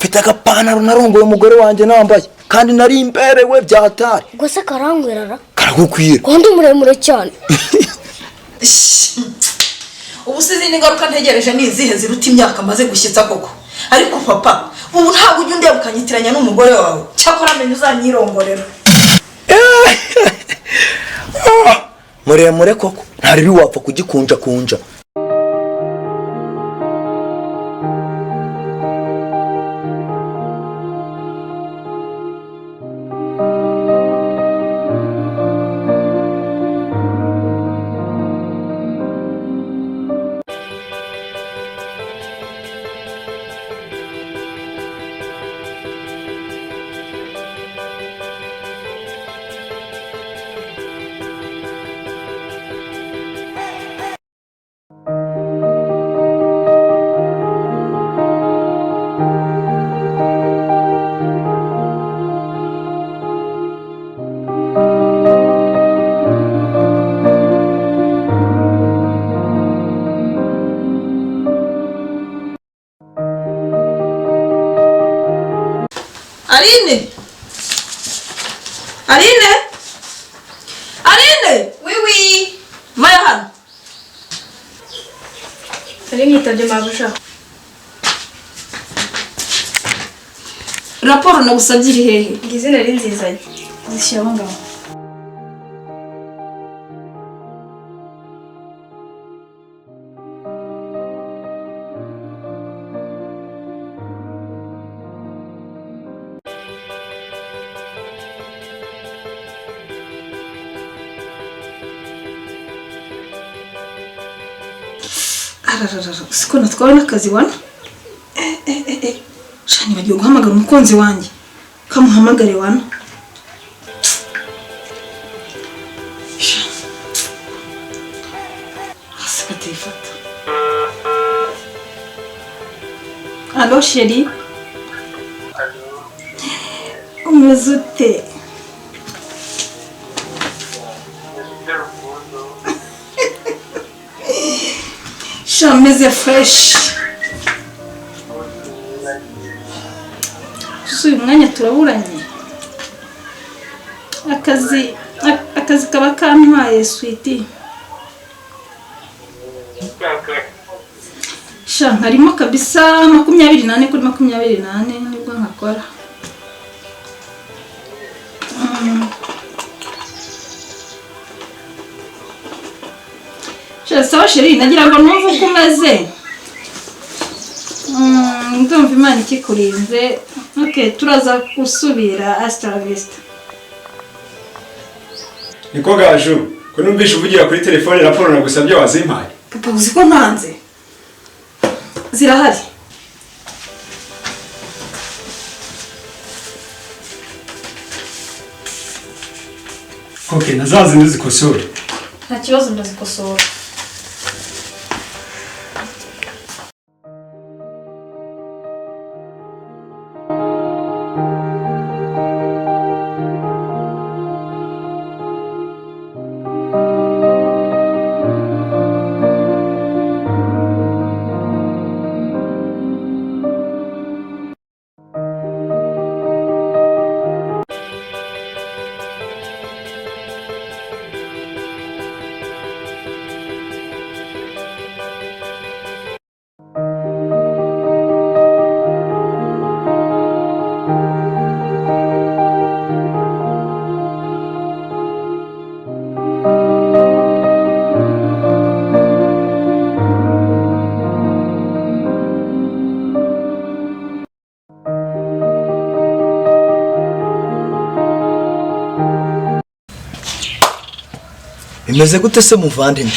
mfite agapantaro narongoye umugore wanjye nambaye kandi nari imberewe byatari. Ubwo se karangwerara? Karagukwira. Kandi muremure cyane. Ubu sizi n'ingaruka ntegereje nizihe ziruta imyaka maze gushyitsa koko. Ariko papa, ubu ntabwo ujya undeba ukanyitiranya n'umugore wawe. Cyakora amenye uzanyirongorera. Muremure koko ntari wapfa kugikunja kunja. Aline! Oui, oui. Vaya hano. Aline yitabye mabusha. Raporo nagusabye iri hehe? Ngize nari nzizanye. Zishyiraho ngaho. Siko natwawe n'akazi wana. Shani bagiye guhamagara umukunzi wanjye. Kamuhamagare wana. Asaka telefone. Allo chérie. Umeze ute? Chameze fresh. Uyu mwanya turaburanye. Akazi kaba kantwaye sweetie. Harimo kabisa 28 kuri 28 nibwo nkakora. Sawa chérie, nagira ngo numve uko umeze. Ndumva Imana ikikurinze. Okay, turaza gusubira hasta la vista. Niko Gaju, ko numvishe uvugira kuri telefone raporo nagusabye wazimpaye. Papa uzi ko ntanze. Zirahari. Okay, nazazi ndizikosora. Nta kibazo ndazikosora. Bimeze gute se muvandimwe?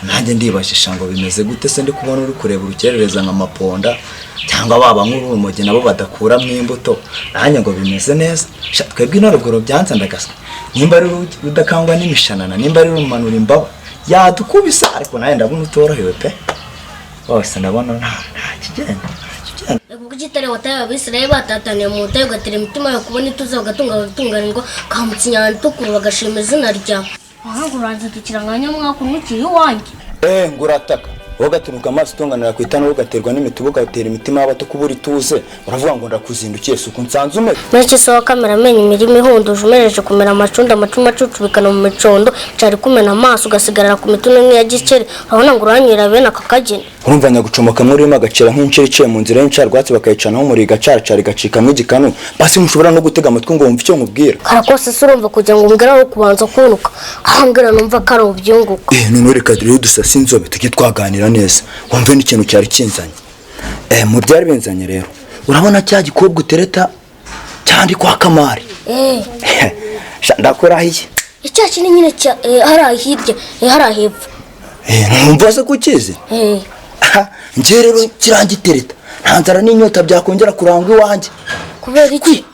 Nanjye ndibashisha ngo bimeze gute se ndi kubona uri kureba urukerereza nk'amaponda cyangwa baba nk'urumogi nabo badakuramo imbuto. Nanjye ngo bimeze neza. Twebwe inarugoro byanze ndagasa. Nimba ari udakangwa n'imishanana, nimba ari rumanura imbaba. Yadukubisa ariko naye ndabona utorohewe pe. Bose ndabona nta kigenda. Kugitare wataye abisiraye batataniye mu mutayo gatera imitima yo kubona ituze bagatunga bagatunganirwa kamutsinyana tukuru bagashima izina rya. Aha nguranze tukiranganya mwaka umukiri wanjye. Ngurataka. wowe gaturuka amaso utonganira ku itanu ugaterwa n'imitubu ugatera imitima y'abato kubura ituze uravuga ngo ndakuzindukiye suku nsanze umeze menshi sawa kamera amenye imirimo ihunduje umereje kumera amacunda amacuma acucubikana mu micondo cari kumena amaso ugasigarara ku mitune nk'iya gikeri urabona ngo uranyira bene aka kageni urumva nyagucomoka murimo agacira nk'inceri iciye mu nzira y'incarwatsi bakayicanaho umuriga caracari gacikamo igikanu basi ntushobora no gutega amatwi ngo wumve icyo nkubwira karakose se urumva kugira ngo umbwire aho kubanza kunuka ahambwira numva ko ari ubyunguka none reka rero dusasa inzobe tujye twaganira neza wumve n'ikintu cyari kinzanye mu byari binzanye rero urabona cya gikobwa utereta cyandi kwa Kamari ndakurahiye icya kinini nyine hari hirya hari hepfo numva se kukizi njye rero kirangitereta nta nzara n'inyota byakongera kurangwa iwanjye kubera iki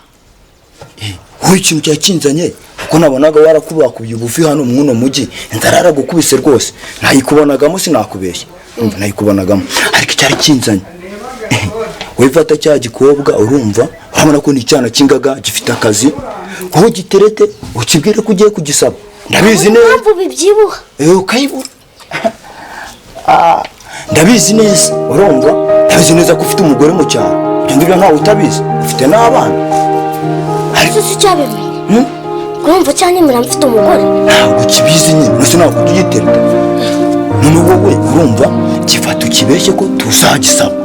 wowe ikintu cyakinzanye kuko nabonaga warakubakubiye ubuvi hano mwuno mujyi inzara yaragukubise rwose nayikubonagamo sinakubeshya nayikubonagamo ariko icyari kinzanye wifata cya gikobwa urumva urabona ko ni icyana cy'ingaga gifite akazi wowe giterete ukibwire ko ugiye kugisaba ndabizi neza mpamvu bibyibuha ukayibura ndabizi neza urumva ndabizi neza ko ufite umugore mu cyaro ibyo ngibyo ntawe utabizi ufite n'abana ariko si cyabimenye urumva cyanyemera mfite umugore ntabwo kibizi nyine nose ntabwo tugitereta none wowe urumva gifata ukibeshye ko tuzagisaba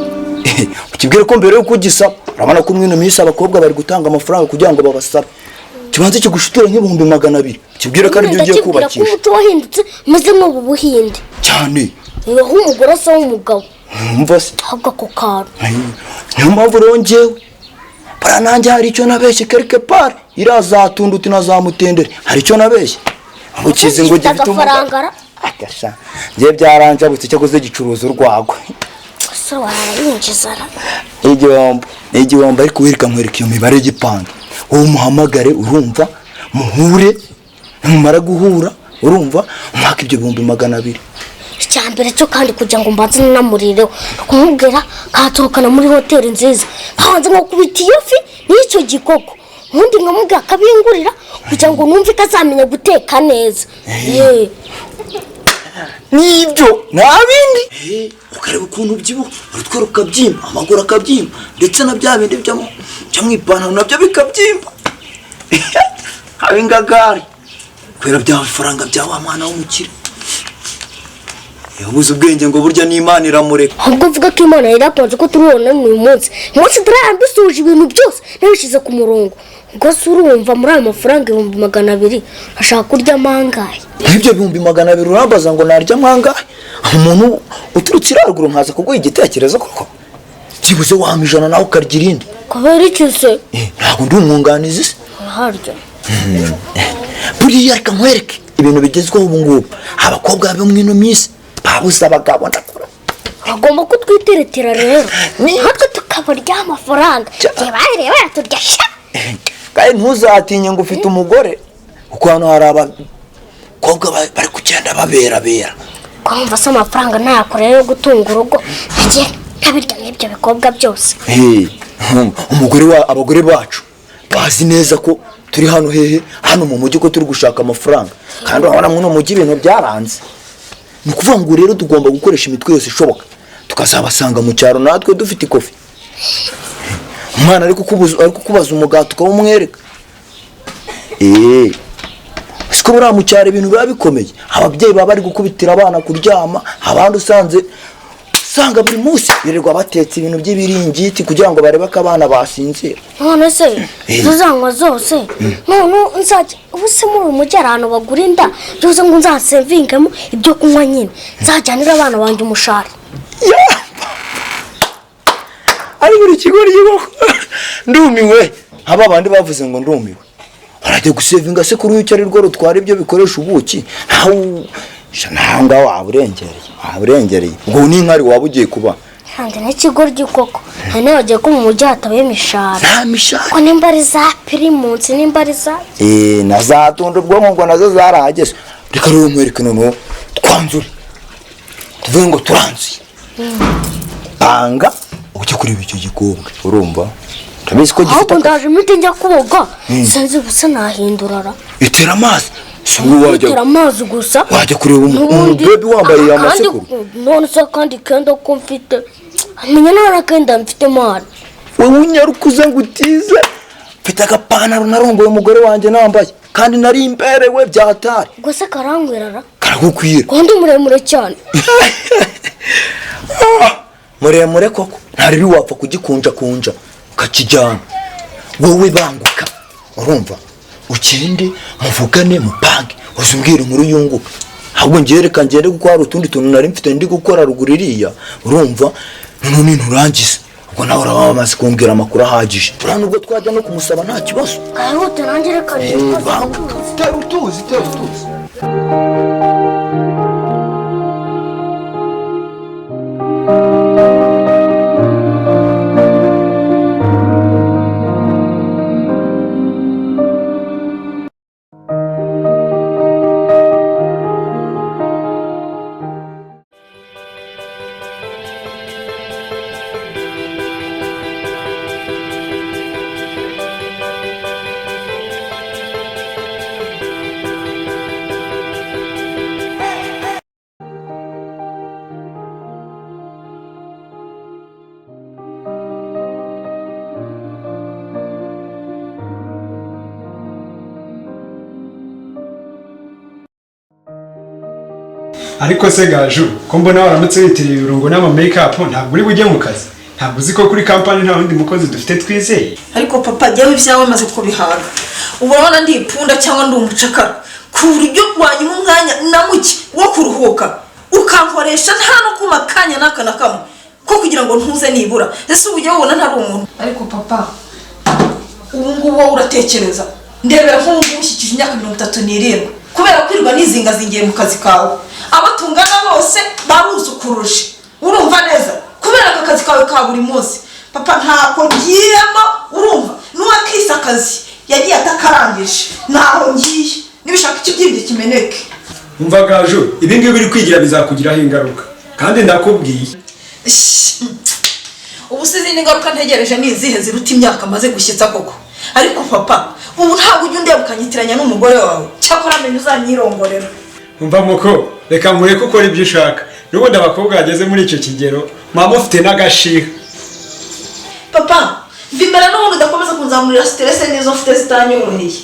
ukibwire ko mbere yuko ugisaba urabona ko mwino minsi abakobwa bari gutanga amafaranga kugira ngo babasabe kibanza kigushuture nk'ibihumbi 200 kibwire ko ari byo ugiye kubakisha umuco wahindutse umeze nk'ubu buhinde cyane aho umugore asa w'umugabo umva se ahubwo ako kantu niyo mpamvu rero njyewe bara nanjye hari icyo nabeshye quelque part irazatunduti nazamutendere hari icyo nabeshye ukize ngo gifite amafaranga agasha ngiye byaranje butse cyo kuze gicuruza urwagwa so warayinjizana igihombo ariko wirika nkwereka iyo mibare y'igipanda wowe umuhamagare urumva muhure mumara guhura urumva umwaka ibyo 200 icyambere cyo kandi kugira ngo mbanze namurireho kumubwira katurukana muri hoteli nziza hanze nko kubita iyo fi n'icyo gikoko ubundi nkamubwira akabingurira kugira ngo numve ko azamenya guteka neza nibyo nabindi ukareba ukuntu byibuha urutwe rukabyimba amaguru akabyimba ndetse na bya bindi byo mwipantaro nabyo bikabyimba habe ingagari kwera bya faranga bya wa mwana w'umukire yabuze ubwenge ngo burya n'Imana iramureka ahubwo mvuga ko Imana irakonje ko turubona uyu munsi turambisuje ibintu byose nabishize ku murongo ubwo se urumva muri ayo mafaranga 200 ashaka kurya mangaye nk'ibyo 200 urambaza ngo narya mangaye umuntu uturutse iraruguru nkaza kuguha igitekerezo koko kibuze wamijana nawe ukarya irindi kubera iki se ntabwo ndi umwunganizi se harya buriya reka nkwereke ibintu bigezweho ubu ngubu abakobwa bo mwino minsi babuze abagabo ndakora bagomba kutwiteretera rero natwe tukabarya amafaranga bareba turya sha kandi ntuzatinye ngo ufite umugore kuko hano hari abakobwa bari kugenda baberabera kumva se amafaranga ntayakorera yo gutunga urugo njye ntabirya n'ibyo bikobwa byose abagore bacu bazi neza ko turi hano hehe hano mu mujyi ko turi gushaka amafaranga kandi urabona mu mujyi ibintu byaranze ni ukuvuga ngo rero tugomba gukoresha imitwe yose ishoboka tukazabasanga mu cyaro natwe dufite ikofi umwana ariko kubaza umugati ukawumwereka siko buriya mu cyaro ibintu biba bikomeye ababyeyi baba bari gukubitira abana kuryama abandi usanga buri munsi birirwa batetse ibintu by'ibiringiti kugira ngo barebe ko abana basinzira none se tuzanywa zose none nzajya ubu se muri uyu mujyi ahantu bagura inda byose ngo nzasevingemo ibyo kunywa nyine nzajyanira abana banjye umushari ari buri kigo ry'inkoko ndumiwe nk'aba bandi bavuze ngo ndumiwe barajya gusevinga se kuri icyo ari rwo rutwara ibyo bikoresha ubuki ntawe waburengereye ubwo ni inkari waba ugiye kuba kandi n'ikigo ry'ikoko hari n'abagiye ko mu mujyi hatabaye imishara nta mishara ko nimba ari za pirimunsi nimba ari za na za tunda ubwonko ngo nazo zarahageze reka rero nkwereke noneho twanzure tuvuge ngo turanzuye banga ujye kureba icyo gikobwa urumva urabizi ko gifite ahubwo ndaje imiti njya koga sinzi gusa nahindurara itera amazi Utera amazi gusa. Wajya kureba umubebi wambaye amasekuru. None se kandi kenda ko mfite. Amenya nara kenda mfite mwana. Wowe unyarukuze ngo utize. Mfite agapantaro narongoye umugore wanjye nambaye. Kandi nari imberewe byatari. Gusa karangwerara. Karagukwira. Kandi muremure cyane. Muremure koko. Ntari wapfa kugikunja ukakijyana. Wowe banguka. Urumva? Ukende muvugane mupange. Uzumbwira inkuru yunguka. Ahubwo ngereka ngende kuko hari utundi tuntu nari mfite ndi gukora ruguririya. Urumva? None nturangize. Ubwo nawe urabamaze kumbwira amakuru ahagije. Urana ubwo twajya no kumusaba nta kibazo. Kahute nanjye reka Utuzi. Ariko se Gaju, ko mbona waramutse witiriye ibirungo n'ama make-up ntabwo uri bujye mu kazi. Ntabwo uzi ko kuri company nta wundi mukozi dufite twizeye. Ariko papa jyawe ibyawe maze kubihaga. Ubona ndi ipunda cyangwa ndi umucakara. Ku buryo wanyuma umwanya namuke wo kuruhuka. Ukankoresha nta no kumakanya naka nakamwe. Ko kugira ngo ntuze nibura. Ese ubujye wabona ntari umuntu. Ariko papa ubu ngubu wowe uratekereza. Ndebera nk'ubu ushyikije imyaka 37. Kubera kwirirwa nizingazingiye mu kazi kawe. Abatungana bose baruzukuruje. Urumva neza? Kubera aka kazi kawe ka buri munsi. Papa ntako ngiyemo, urumva? Nuwakisa akazi yagiye atakarangije. Naho ngiye. Nibishaka ikibyibye kimeneke. Umva Gaju, ibi ngibi biri kwigira bizakugiraho ingaruka. Kandi ndakubwiye. Ubu sizi n'ingaruka ntegereje nizihe ziruta imyaka maze gushyitsa koko. Ariko papa, ubu ntabwo ujya undeba ukanyitiranya n'umugore wawe. Cyakora amenye uzanyirongorera. Umva muko, reka mureke ukora ibyo ushaka. N'ubundi abakobwa bageze muri icyo kigero, mama ufite n'agashiha. Papa, mbimera n'ubundi udakomeza kunzamurira stress n'izo mfite zitanyoroheye.